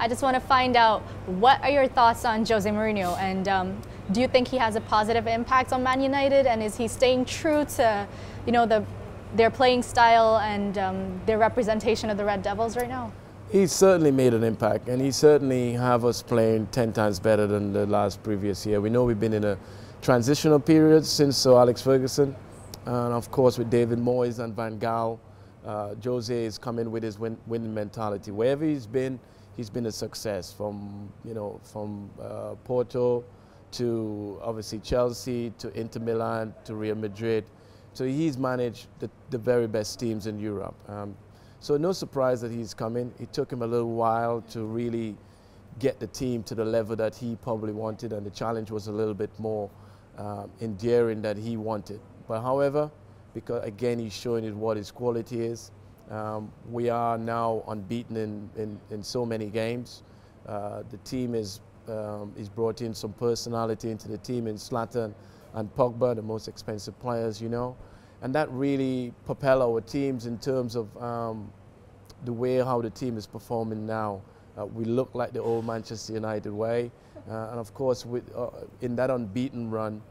just want to find out, what are your thoughts on Jose Mourinho, and do you think he has a positive impact on Man United, and is he staying true to, you know, their playing style and their representation of the Red Devils right now? He's certainly made an impact, and he certainly have us playing 10 times better than the last previous year. We know we've been in a transitional period since Sir Alex Ferguson, and of course with David Moyes and Van Gaal, Jose is coming with his winning mentality. Wherever he's been a success. From Porto to obviously Chelsea to Inter Milan to Real Madrid. So he's managed the very best teams in Europe. So no surprise that he's coming. It took him a little while to really get the team to the level that he probably wanted, and the challenge was a little bit more endearing that he wanted. But however, because again he's showing it what his quality is. We are now unbeaten in so many games. The team is brought in some personality into the team in Zlatan and Pogba, the most expensive players, you know. And that really propel our teams in terms of the way how the team is performing now. We look like the old Manchester United way. And of course, in that unbeaten run,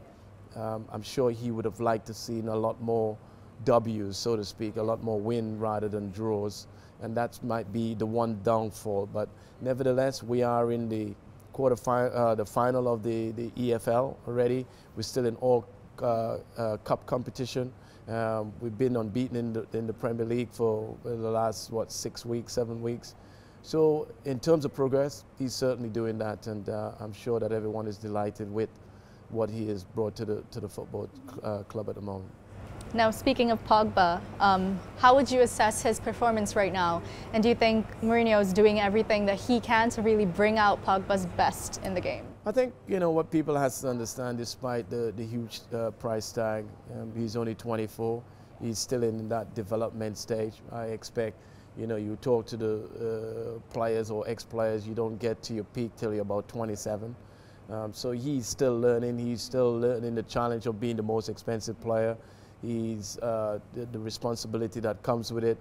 I'm sure he would have liked to see a lot more W's, so to speak, a lot more win rather than draws. And that might be the one downfall. But nevertheless, we are in the the final of the EFL already. We're still in all cup competition. We've been unbeaten in the Premier League for the last, what, 6 weeks, 7 weeks. So in terms of progress, he's certainly doing that, and I'm sure that everyone is delighted with what he has brought to the football club at the moment. Now, speaking of Pogba, how would you assess his performance right now? And do you think Mourinho is doing everything that he can to really bring out Pogba's best in the game? I think, you know, what people have to understand, despite the huge price tag, he's only 24. He's still in that development stage. I expect, you know, you talk to the players or ex-players, you don't get to your peak till you're about 27. So he's still learning. He's still learning the challenge of being the most expensive player. He's the responsibility that comes with it.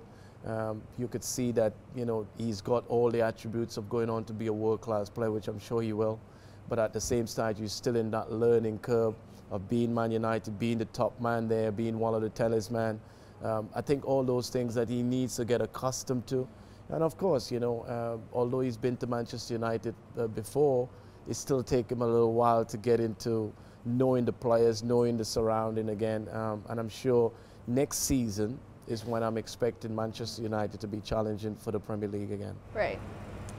You could see that, you know, he's got all the attributes of going on to be a world-class player, which I'm sure he will. But at the same stage, you're still in that learning curve of being Man United, being the top man there, being one of the talisman. I think all those things that he needs to get accustomed to. And of course, you know, although he's been to Manchester United before, it still takes him a little while to get into knowing the players, knowing the surrounding again. And I'm sure next season is when I'm expecting Manchester United to be challenging for the Premier League again. Right.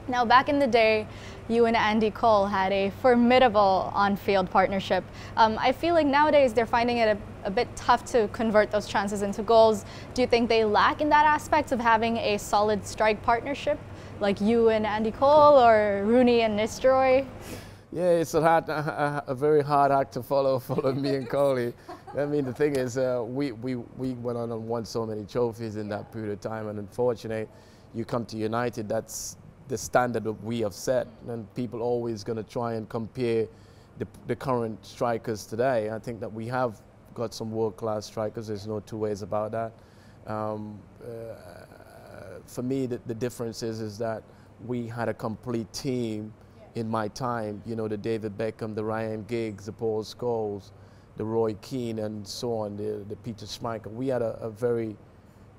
Now, back in the day, you and Andy Cole had a formidable on-field partnership. I feel like nowadays they're finding it a bit tough to convert those chances into goals. Do you think they lack in that aspect of having a solid strike partnership, like you and Andy Cole or Rooney and Nistelrooy? Yeah, it's a very hard act to follow me and Coley. I mean, the thing is, we went on and won so many trophies in that period of time, and unfortunately, you come to United, that's the standard that we have set, and people always going to try and compare the current strikers today. I think that we have got some world-class strikers, there's no two ways about that. For me, the difference is that we had a complete team in my time, you know, the David Beckham, the Ryan Giggs, the Paul Scholes, the Roy Keane, and so on, the Peter Schmeichel. We had a very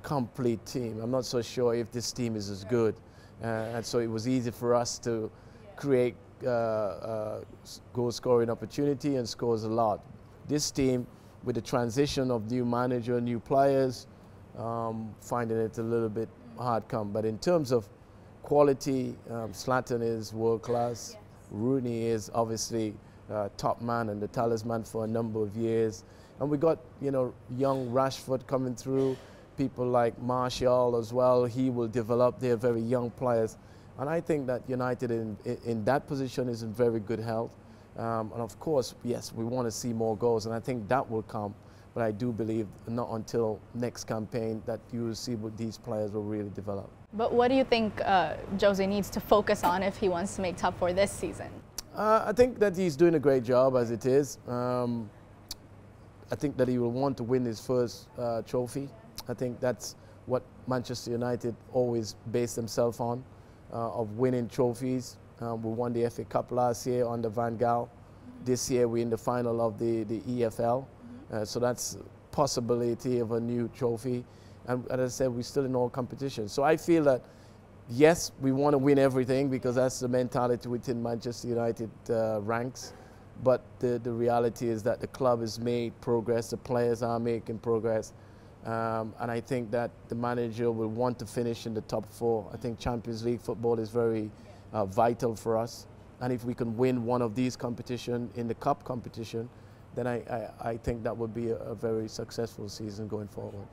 complete team. I'm not so sure if this team is as good. And so it was easy for us to create goal-scoring opportunity and scores a lot. This team, with the transition of new manager, new players, finding it a little bit hard come. But in terms of quality, Zlatan is world-class. Rooney is obviously top man and the talisman for a number of years. And we got, you know, young Rashford coming through, people like Martial as well. He will develop. They're very young players. And I think that United in that position is in very good health. And of course, yes, we want to see more goals, and I think that will come. But I do believe not until next campaign that you will see what these players will really develop. But what do you think Jose needs to focus on if he wants to make top four this season? I think that he's doing a great job as it is. I think that he will want to win his first trophy. I think that's what Manchester United always base themselves on. of winning trophies. We won the FA Cup last year under Van Gaal. This year we're in the final of the EFL. So that's possibility of a new trophy. And as I said, we're still in all competitions. So I feel that, yes, we want to win everything because that's the mentality within Manchester United ranks. But the reality is that the club has made progress, the players are making progress. And I think that the manager will want to finish in the top 4. I think Champions League football is very vital for us. And if we can win one of these competitions in the cup competition, then I think that would be a very successful season going forward.